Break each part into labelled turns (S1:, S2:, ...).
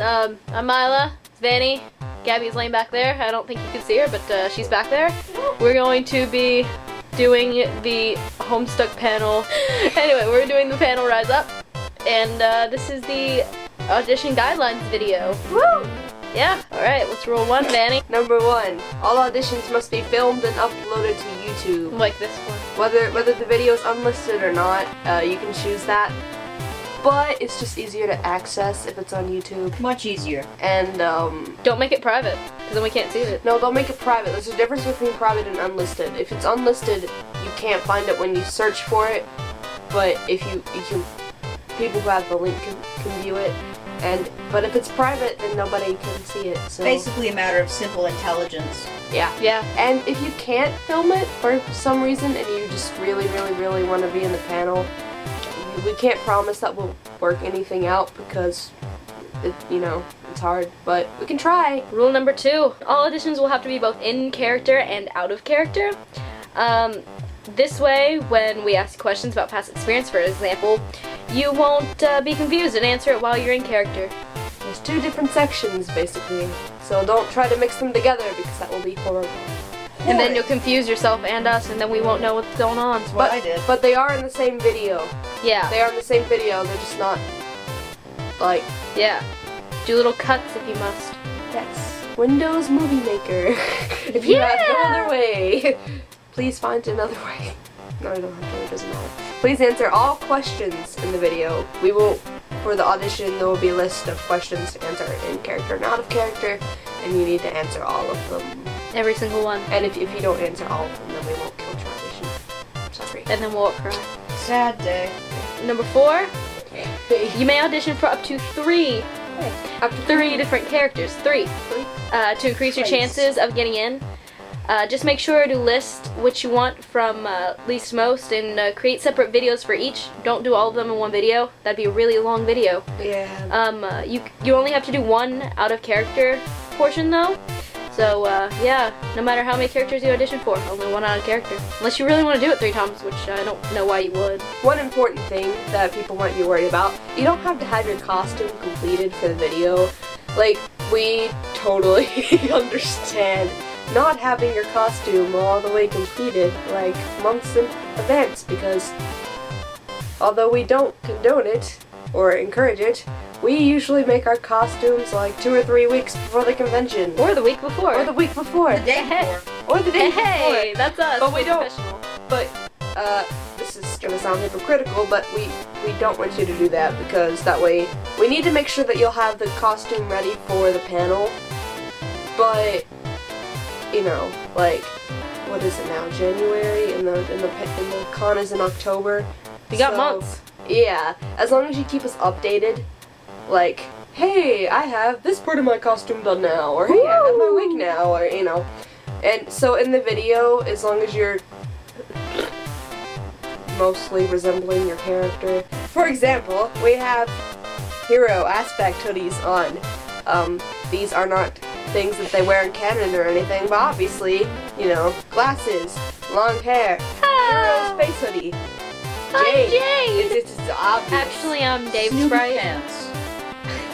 S1: I'm Myla, it's Vanny. Gabby's laying back there. I don't think you can see her, but she's back there. We're going to be doing the Homestuck panel. Anyway, we're doing the panel Rise Up, and this is the audition guidelines video.
S2: Woo!
S1: Yeah, alright, let's roll one, Vanny.
S2: Number 1, all auditions must be filmed and uploaded to YouTube.
S1: Like this one.
S2: Whether the video is unlisted or not, you can choose that. But it's just easier to access if it's on YouTube.
S3: Much easier.
S2: And,
S1: don't make it private, because then we can't see it.
S2: no, don't make it private. There's a difference between private and unlisted. If it's unlisted, you can't find it when you search for it. But if you can, people who have the link can view it. But if it's private, then nobody can see it. So
S3: Basically a matter of simple intelligence.
S2: yeah.
S1: Yeah.
S2: And if you can't film it for some reason and you just really want to be in the panel, we can't promise that we'll work anything out because it's hard, but we can try.
S1: Rule number 2, all auditions will have to be both in character and out of character. This way, when we ask questions about past experience, for example, you won't be confused and answer it while you're in character.
S2: There's 2 different sections, basically, so don't try to mix them together because that will be horrible.
S1: And then you'll confuse yourself and us, and then we won't know what's going on.
S3: That's what I did.
S2: But they are in the same video.
S1: Yeah.
S2: They are in the same video, they're just not, like...
S1: Yeah. Do little cuts if you must.
S2: Yes. Windows Movie Maker. If you have no other way, please find another way. No, you don't have to, it doesn't matter. Please answer all questions in the video. We will, for the audition, there will be a list of questions to answer in character and out of character, and you need to answer all of them.
S1: Every single one.
S2: And if you don't answer all of them, then we won't count your audition. Sorry.
S1: And then we'll all cry.
S3: Sad day.
S1: Number 4, you may audition for up to 3 different characters. 3. To increase your chances of getting in. Just make sure to list which you want from least to most, and create separate videos for each. Don't do all of them in one video. That'd be a really long video.
S2: Yeah.
S1: You only have to do one out of character portion though. So yeah, no matter how many characters you audition for, only one out of character. Unless you really want to do it 3 times, which I don't know why you would.
S2: One important thing that people might be worried about, you don't have to have your costume completed for the video. Like, we totally understand not having your costume all the way completed, like, months in advance, because although we don't condone it or encourage it, we usually make our costumes like 2 or 3 weeks before the convention.
S1: Or the week before.
S2: Or the week before.
S3: The day before.
S2: Or the day
S1: Hey,
S2: before.
S1: that's us.
S2: But we
S1: We're
S2: don't.
S1: professional.
S2: But, this is gonna sound hypocritical, but we don't want you to do that, because that way we need to make sure that you'll have the costume ready for the panel. But, like, what is it now? January, and the con is in October.
S1: We got months.
S2: Yeah, as long as you keep us updated, like, hey, I have this part of my costume done now, or hey, I have my wig now, or and so in the video, as long as you're mostly resembling your character. For example, we have hero aspect hoodies on. These are not things that they wear in canon or anything, but obviously, glasses, long hair, hero space hoodie.
S1: I'm Jade.
S2: It's obvious.
S1: Actually, I'm Dave's
S3: Snoopy
S1: sprite.
S3: pants.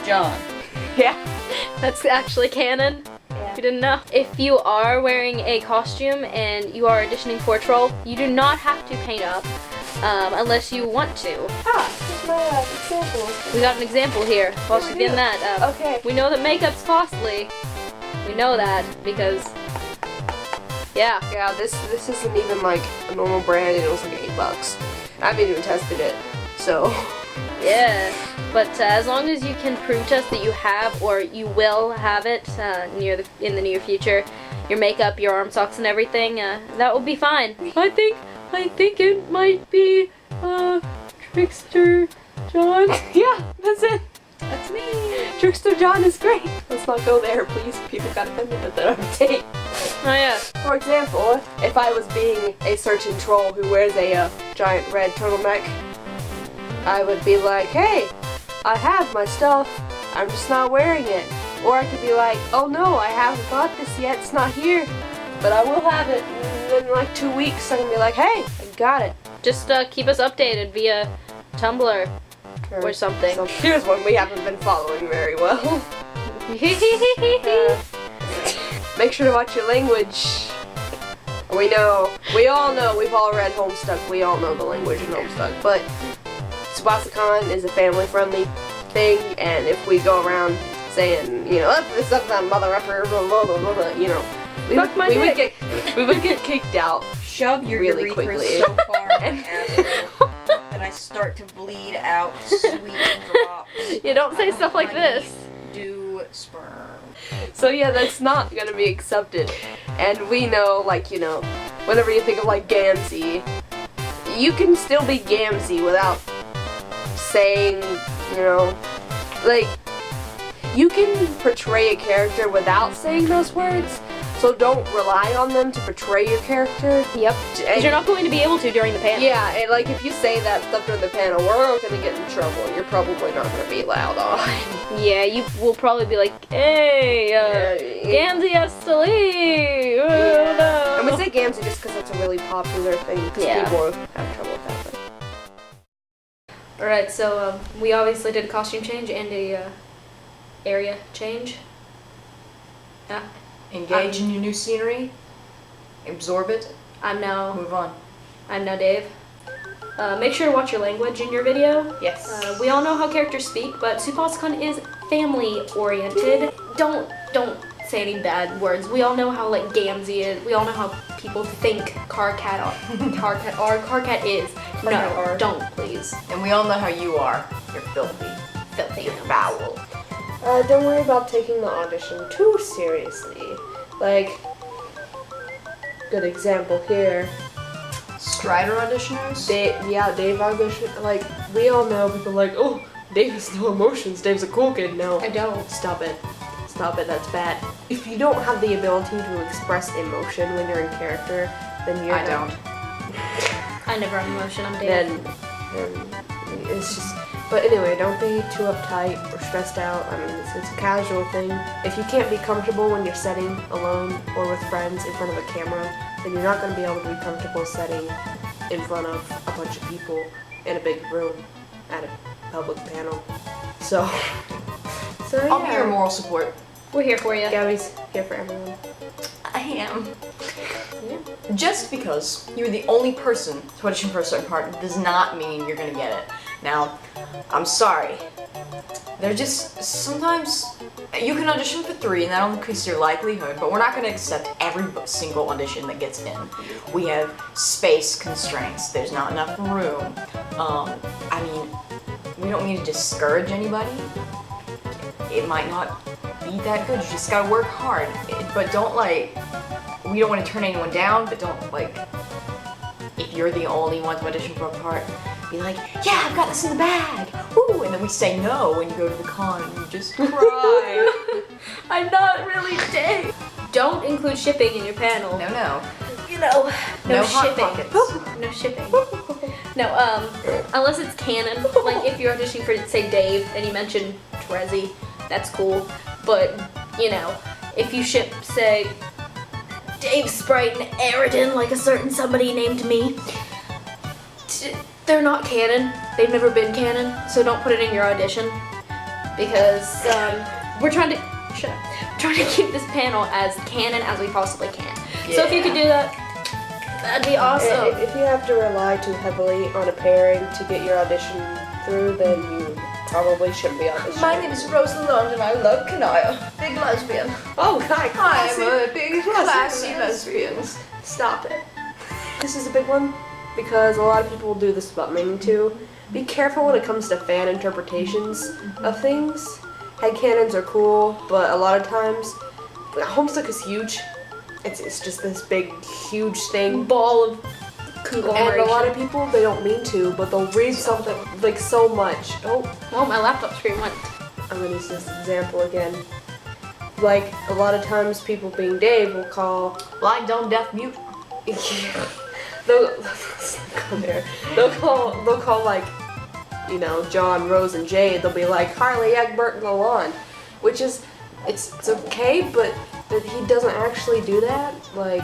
S3: John.
S2: Yeah.
S1: That's actually canon.
S2: Yeah.
S1: If you didn't know. If you are wearing a costume and you are auditioning for a troll, you do not have to paint up unless you want to.
S2: Here's my example.
S1: We got an example here. While she's getting that.
S2: Okay.
S1: We know that makeup's costly. We know that because, yeah.
S2: Yeah, this isn't even like a normal brand, and it was like $8. I haven't even tested it, so.
S1: Yeah. But as long as you can prove to us that you have or you will have it in the near future, your makeup, your arm socks, and everything, that will be fine. I think it might be Trickster John.
S2: Yeah, that's it.
S3: That's me.
S2: Trickster John is great. Let's not go there, please. People got offended at that update.
S1: Oh yeah.
S2: For example, if I was being a certain troll who wears a giant red turtleneck, I would be like, hey, I have my stuff, I'm just not wearing it. Or I could be like, oh no, I haven't bought this yet, it's not here, but I will have it in like 2 weeks. I'm gonna be like, hey, I got it.
S1: Just keep us updated via Tumblr or something.
S2: So here's one we haven't been following very well. Make sure to watch your language. We all know, we've all read Homestuck, we all know the language in Homestuck, but TSUBASACON is a family-friendly thing, and if we go around saying, you know, this is that mother effer, blah, blah, blah, blah, blah, you know, we would get kicked out.
S3: Shove your
S2: really
S3: urethra
S2: quickly.
S3: so far in my asshole that I start to bleed out sweet drops.
S1: You don't say stuff like this.
S3: Do sperm.
S2: So yeah, that's not gonna be accepted. And we know, like, you know, whenever you think of like Gamzee, you can still be Gamzee without saying, you know, like, you can portray a character without saying those words, so don't rely on them to portray your character.
S1: Yep. Because you're not going to be able to during the panel.
S2: Yeah, and like if you say that stuff during the panel, we're all gonna get in trouble. You're probably not gonna be allowed on.
S1: Yeah, you will probably be like, hey, Gamzee has to leave. Oh, no.
S2: I'm gonna say Gamzee just because that's a really popular thing. Because people have trouble with that.
S1: Alright, so we obviously did a costume change and a area change. Yeah.
S3: Engage in your new scenery. Absorb it.
S1: I'm now
S3: Move on.
S1: Dave. Make sure to watch your language in your video.
S3: Yes.
S1: We all know how characters speak, but TSUBASACON is family oriented. Don't say any bad words. We all know how like Gamzee is. We all know how people think Carcat is. No, don't please.
S3: And we all know how you are. You're filthy.
S1: Filthy.
S3: You're foul.
S2: Don't worry about taking the audition too seriously. Like, good example here.
S3: Strider auditioners?
S2: Dave audition. Like, we all know people like, oh, Dave has no emotions. Dave's a cool kid. No,
S1: I don't.
S2: Stop it. Stop it. That's bad. If you don't have the ability to express emotion when you're in character, then you're.
S3: I don't.
S1: I never have emotion. I'm Dave.
S2: Then it's just. But anyway, don't be too uptight or stressed out. I mean, it's a casual thing. If you can't be comfortable when you're setting alone or with friends in front of a camera, then you're not going to be able to be comfortable setting in front of a bunch of people in a big room at a public panel. So yeah.
S3: I'll be your moral support.
S1: We're here for you.
S2: Gabby's here for everyone.
S3: I am.
S1: Yeah.
S3: Just because you're the only person to audition for a certain part does not mean you're gonna get it. Now, I'm sorry. They're just, sometimes, you can audition for 3 and that'll increase your likelihood, but we're not gonna accept every single audition that gets in. We have space constraints. There's not enough room. I mean, we don't mean to discourage anybody. It might not be that good. You just gotta work hard. But don't we don't want to turn anyone down, but don't if you're the only one to audition for a part, be like, yeah, I've got this in the bag, woo! And then we say no when you go to the con and you just cry.
S1: I'm not really Dave. Don't include shipping in your panel.
S3: No.
S1: You know,
S3: No hot
S1: shipping.
S3: pockets.
S1: No shipping. No, unless it's canon. Like if you're auditioning for, say, Dave and you mention Trezzy, that's cool. But, you know, if you ship, say, Dave Sprite and Aridin, like a certain somebody named me, they're not canon. They've never been canon, so don't put it in your audition. Because we're trying to keep this panel as canon as we possibly can.
S3: Yeah.
S1: So if you could do that, that'd be awesome.
S2: If you have to rely too heavily on a pairing to get your audition through, then you probably shouldn't be auditioning.
S3: My name is Rosalind and I love Kanaya. Big lesbian.
S2: Oh, hi.
S3: I'm a big classy lesbian.
S2: Stop it. This is a big one because a lot of people do this about me too. Be careful when it comes to fan interpretations of things. Headcanons are cool, but a lot of times, Homestuck is huge. It's just this big, huge thing.
S1: Ball of conglomeration.
S2: And a lot of people, they don't mean to, but they'll read something like so much. Oh,
S1: well, my laptop screen went.
S2: I'm gonna use this example again. Like, a lot of times people being Dave will call
S3: Blind, dumb, deaf, mute.
S2: they'll call like, you know, John, Rose, and Jade. They'll be like Harley, Egbert, and Golan, which is, it's okay, but he doesn't actually do that. Like,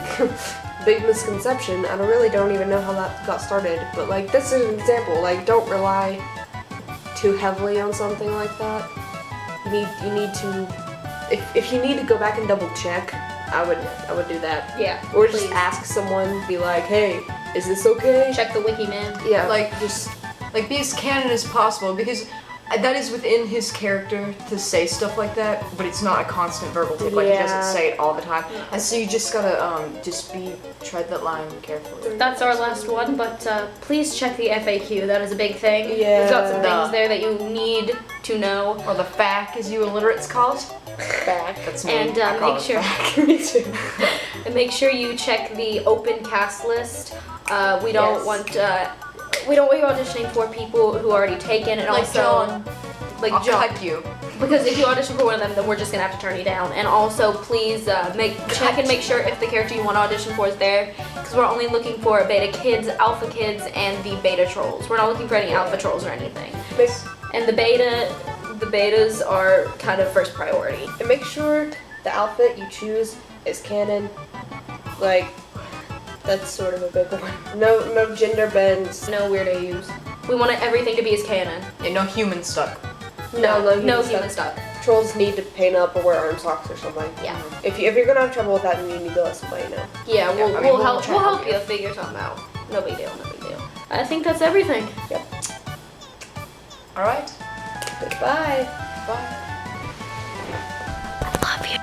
S2: big misconception. I really don't even know how that got started, but like, this is an example. Like, don't rely too heavily on something like that. You need to if you need to go back and double check, I would do that.
S1: Yeah.
S2: Or just
S1: please.
S2: ask someone, be like, hey, is this okay?
S1: Check the wiki, man.
S2: Yeah.
S3: Like, just, like, be as canon as possible, because that is within his character to say stuff like that, but it's not a constant verbal tip, like, he
S2: Yeah.
S3: doesn't say it all the time. And so you just gotta, tread that line carefully.
S1: That's our last one, but please check the FAQ. That is a big thing.
S2: Yeah.
S1: We've got some
S3: The-
S1: things there that you need to know.
S3: Or the FAQ, as you illiterates call it.
S2: Back.
S3: That's me.
S1: And
S3: I call
S1: make
S3: it
S1: sure
S3: FAQ.
S2: Me too.
S1: and make sure you check the open cast list. We don't
S2: Yes.
S1: want we don't want you auditioning for people who are already taken, and
S3: Like
S1: also
S3: John.
S1: like
S3: I'll
S1: John.
S3: cut you.
S1: Because if you audition for one of them, then we're just gonna have to turn you down. And also, please check and make sure if the character you want to audition for is there, because we're only looking for beta kids, alpha kids, and the beta trolls. We're not looking for any alpha trolls or anything. And the betas are kind of first priority.
S2: And make sure the outfit you choose is canon. Like, that's sort of a big one. No gender bends.
S1: No weird AUs. We want everything to be as canon.
S3: Yeah, no human stuck.
S1: No human stuff.
S2: Trolls need to paint up or wear arm socks or something.
S1: Yeah.
S2: If you're gonna have trouble with that, then you need to let somebody know.
S1: Yeah,
S3: I mean,
S1: we'll
S3: we'll
S1: help
S3: try to help
S1: you figure something out. No big deal. I think that's everything.
S3: Alright?
S2: Goodbye.
S3: Bye.
S1: Love you.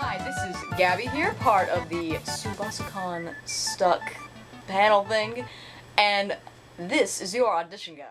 S3: Hi, this is Gabby here, part of the TSUBASACON stuck panel thing, and this is your audition guide.